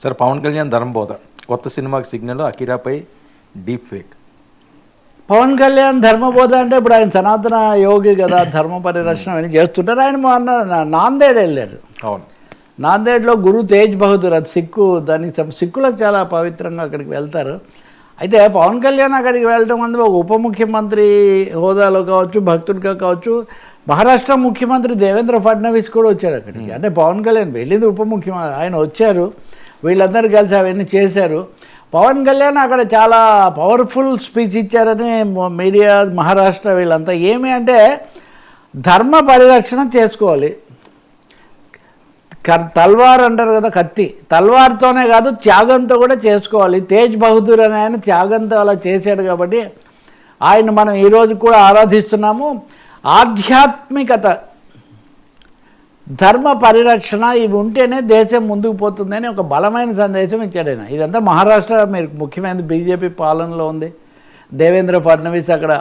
Sir Pawan Kalyan ధర్మబోధ కొత్త సినిమాకి సిగ్నల్, అకిరాపై డీప్ ఫేక్. పవన్ కళ్యాణ్ ధర్మబోధ అంటే ఇప్పుడు ఆయన సనాతన యోగి కదా, ధర్మ పరిరక్షణ అని చేస్తుంటారు. ఆయన మొన్న నాందేడ్ వెళ్ళారు. అవును, నాందేడ్లో గురు తేజ్ బహదూర్, అది సిక్కు, దానికి సిక్కులకు చాలా పవిత్రంగా అక్కడికి వెళ్తారు. అయితే పవన్ కళ్యాణ్ అక్కడికి వెళ్ళడం అనేది ఒక ఉప ముఖ్యమంత్రి హోదాలో కావచ్చు, భక్తుడిగా కావచ్చు. మహారాష్ట్ర ముఖ్యమంత్రి దేవేంద్ర ఫడ్నవీస్ కూడా వచ్చారు అక్కడికి. అంటే పవన్ కళ్యాణ్ వెళ్ళింది ఉప ముఖ్యమంత్రి, ఆయన వచ్చారు, వీళ్ళందరూ కలిసి అవన్నీ చేశారు. పవన్ కళ్యాణ్ అక్కడ చాలా పవర్ఫుల్ స్పీచ్ ఇచ్చారని మీడియా, మహారాష్ట్ర వీళ్ళంతా ఏమి అంటే ధర్మ పరిరక్షణ చేసుకోవాలి. తల్వార్ అంటారు కదా, కత్తి, తల్వార్తోనే కాదు త్యాగంతో కూడా చేసుకోవాలి. తేజ్ బహదూర్ అని ఆయన త్యాగంతో అలా చేశాడు కాబట్టి ఆయన మనం ఈరోజు కూడా ఆరాధిస్తున్నాము. ఆధ్యాత్మికత, ధర్మ పరిరక్షణ ఇవి ఉంటేనే దేశం ముందుకు పోతుందని ఒక బలమైన సందేశం ఇచ్చాడు ఆయన. ఇదంతా మహారాష్ట్ర మీరు ముఖ్యమైన బీజేపీ పాలనలో ఉంది. దేవేంద్ర ఫడ్నవీస్ అక్కడ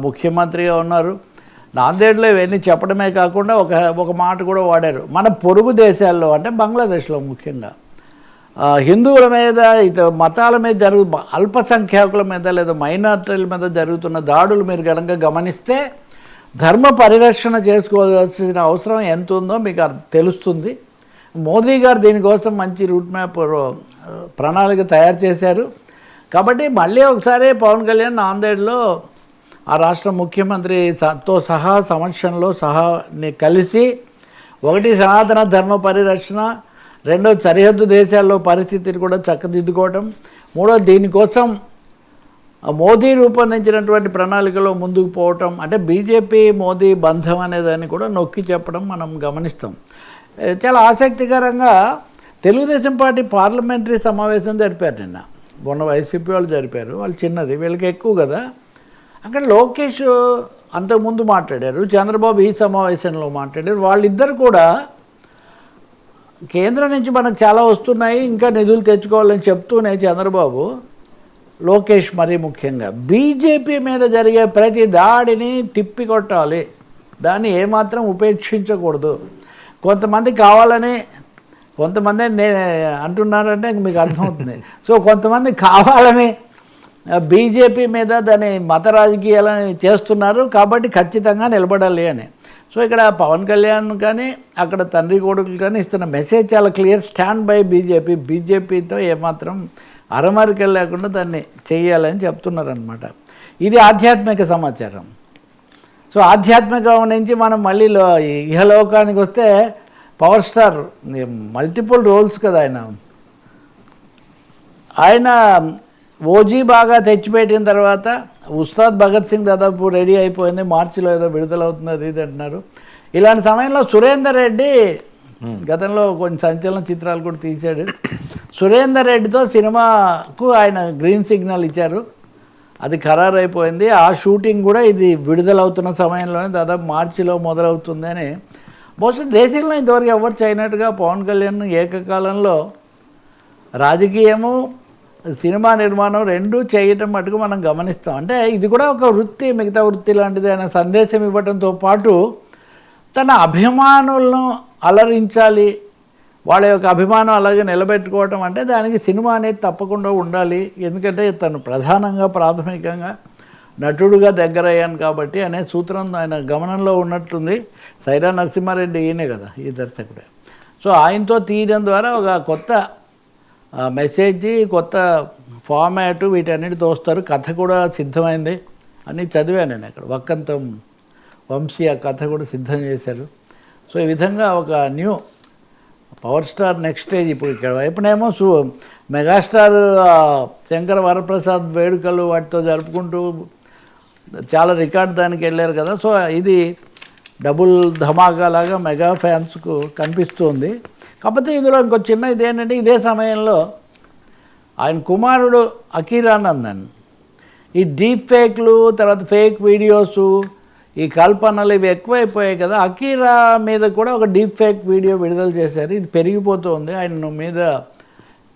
ముఖ్యమంత్రిగా ఉన్నారు. నాందేడ్లో ఇవన్నీ చెప్పడమే కాకుండా ఒక మాట కూడా వాడారు. మన పొరుగు దేశాల్లో అంటే బంగ్లాదేశ్లో ముఖ్యంగా హిందువుల మీద, మతాల మీద అల్పసంఖ్యాకుల మీద లేదా మైనారిటీల మీద జరుగుతున్న దాడులు మీరు కనుక గమనిస్తే ధర్మ పరిరక్షణ చేసుకోవాల్సిన అవసరం ఎంత ఉందో మీకు తెలుస్తుంది. మోదీ గారు దీనికోసం మంచి రూట్ మ్యాప్ ప్రణాళిక తయారు చేశారు. కాబట్టి మళ్ళీ ఒకసారి పవన్ కళ్యాణ్ నాందేడ్లో ఆ రాష్ట్ర ముఖ్యమంత్రితో సహా సమక్షంలో కలిసి ఒకటి సనాతన ధర్మ పరిరక్షణ, రెండోది సరిహద్దు దేశాల్లో పరిస్థితిని కూడా చక్కదిద్దుకోవటం, మూడోది దీనికోసం మోదీ రూపొందించినటువంటి ప్రణాళికలో ముందుకు పోవటం. అంటే బీజేపీ మోదీ బంధం అనేదాన్ని కూడా నొక్కి చెప్పడం మనం గమనిస్తాం. చాలా ఆసక్తికరంగా తెలుగుదేశం పార్టీ పార్లమెంటరీ సమావేశం జరిపారు నిన్న. మొన్న వైసీపీ వాళ్ళు జరిపారు, వాళ్ళు చిన్నది, వీళ్ళకి ఎక్కువ కదా. అక్కడ లోకేష్ అంతకుముందు మాట్లాడారు, చంద్రబాబు ఈ సమావేశంలో మాట్లాడారు. వాళ్ళిద్దరు కూడా కేంద్రం నుంచి మనకు చాలా వస్తున్నాయి, ఇంకా నిధులు తెచ్చుకోవాలని చెప్తూనే చంద్రబాబు, లోకేష్ మరీ ముఖ్యంగా బీజేపీ మీద జరిగే ప్రతి దాడిని తిప్పికొట్టాలి, దాన్ని ఏమాత్రం ఉపేక్షించకూడదు. కొంతమంది కావాలని, కొంతమంది అంటున్నారంటే మీకు అర్థమవుతుంది. సో కొంతమంది కావాలని బీజేపీ మీద దాని మత రాజకీయాలని చేస్తున్నారు, కాబట్టి ఖచ్చితంగా నిలబడాలి అని. సో ఇక్కడ పవన్ కళ్యాణ్ కానీ అక్కడ తండ్రి కొడుకులు కానీ ఇస్తున్న మెసేజ్ చాలా క్లియర్. స్టాండ్ బై బీజేపీ, బీజేపీతో ఏమాత్రం అరమరికలు లేకుండా దాన్ని చేయాలని చెప్తున్నారనమాట. ఇది ఆధ్యాత్మిక సమాచారం. సో ఆధ్యాత్మికం నుంచి మనం మళ్ళీ ఇహలోకానికి వస్తే పవర్ స్టార్, మల్టిపుల్ రోల్స్ కదా ఆయన ఓజీ బాగా తెచ్చిపెట్టిన తర్వాత ఉస్తాద్ భగత్ సింగ్ దాదాపు రెడీ అయిపోయింది, మార్చిలో ఏదో విడుదలవుతుంది అది ఇది అంటున్నారు. ఇలాంటి సమయంలో సురేందర్ రెడ్డి గతంలో కొన్ని సంచలన చిత్రాలు కూడా తీశాడు. సురేందర్ రెడ్డితో సినిమాకు ఆయన గ్రీన్ సిగ్నల్ ఇచ్చారు, అది ఖరారు అయిపోయింది. ఆ షూటింగ్ కూడా ఇది విడుదలవుతున్న సమయంలోనే దాదాపు మార్చిలో మొదలవుతుంది అని. బహుశా దేశంలో ఇంతవరకు ఎవరు చేయనట్టుగా పవన్ కళ్యాణ్ ఏకకాలంలో రాజకీయము, సినిమా నిర్మాణం రెండూ చేయటం మటుకు మనం గమనిస్తాం. అంటే ఇది కూడా ఒక వృత్తి, మిగతా వృత్తి లాంటిది. ఆయన సందేశం ఇవ్వడంతో పాటు తన అభిమానులను అలరించాలి, వాళ్ళ యొక్క అభిమానం అలాగే నిలబెట్టుకోవటం, అంటే దానికి సినిమా అనేది తప్పకుండా ఉండాలి. ఎందుకంటే తను ప్రధానంగా ప్రాథమికంగా నటుడుగా దగ్గరయ్యాను కాబట్టి అనే సూత్రం ఆయన గమనంలో ఉన్నట్టుంది. సైరా నరసింహారెడ్డి ఈయనే కదా ఈ దర్శకుడే. సో ఆయనతో తీయడం ద్వారా ఒక కొత్త మెసేజ్, కొత్త ఫార్మాట్ వీటన్నిటితో వస్తారు. కథ కూడా సిద్ధమైంది అని చదివాను నేను అక్కడ. వక్కంతం వంశీ ఆ కథ కూడా సిద్ధం చేశారు. సో ఈ విధంగా ఒక new power star next stage. ఇప్పుడు ఇక్కడ వైపునేమో మెగాస్టార్ శంకర వరప్రసాద్ వేడుకలు వాటితో జరుపుకుంటూ చాలా రికార్డ్ దానికి వెళ్ళారు కదా. సో ఇది డబుల్ ధమాకా లాగా మెగా ఫ్యాన్స్కు కనిపిస్తుంది. కాకపోతే ఇందులో ఇంకో చిన్న ఇదేంటంటే ఇదే సమయంలో ఆయన కుమారుడు అకీరానందన్ ఈ డీప్ ఫేక్లు, తర్వాత ఫేక్ వీడియోసు, ఈ కల్పనలు ఇవి ఎక్కువైపోయాయి కదా. అకీరా మీద కూడా ఒక డీప్ ఫేక్ వీడియో విడుదల చేశారు. ఇది పెరిగిపోతుంది. ఆయన మీద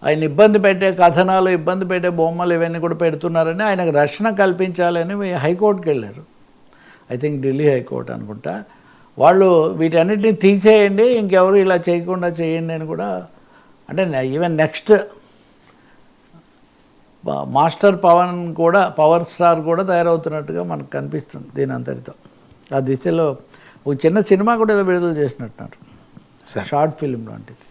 ఆయన ఇబ్బంది పెట్టే కథనాలు, ఇబ్బంది పెట్టే బొమ్మలు ఇవన్నీ కూడా పెడుతున్నారని ఆయనకు రక్షణ కల్పించాలని హైకోర్టుకి వెళ్ళారు. ఐ థింక్ ఢిల్లీ హైకోర్టు అనుకుంటా. వాళ్ళు వీటన్నిటిని తీసేయండి, ఇంకెవరు ఇలా చేయకుండా చేయండి అని కూడా అంటే ఈవెన్ నెక్స్ట్ మాస్టర్ పవన్ కూడా, పవర్ స్టార్ కూడా తయారవుతున్నట్టుగా మనకు కనిపిస్తుంది దీని అంతటితో. ఆ దిశలో ఒక చిన్న సినిమా కూడా ఏదో విడుదల చేసినట్టున్నారు, షార్ట్ ఫిల్మ్ లాంటిది.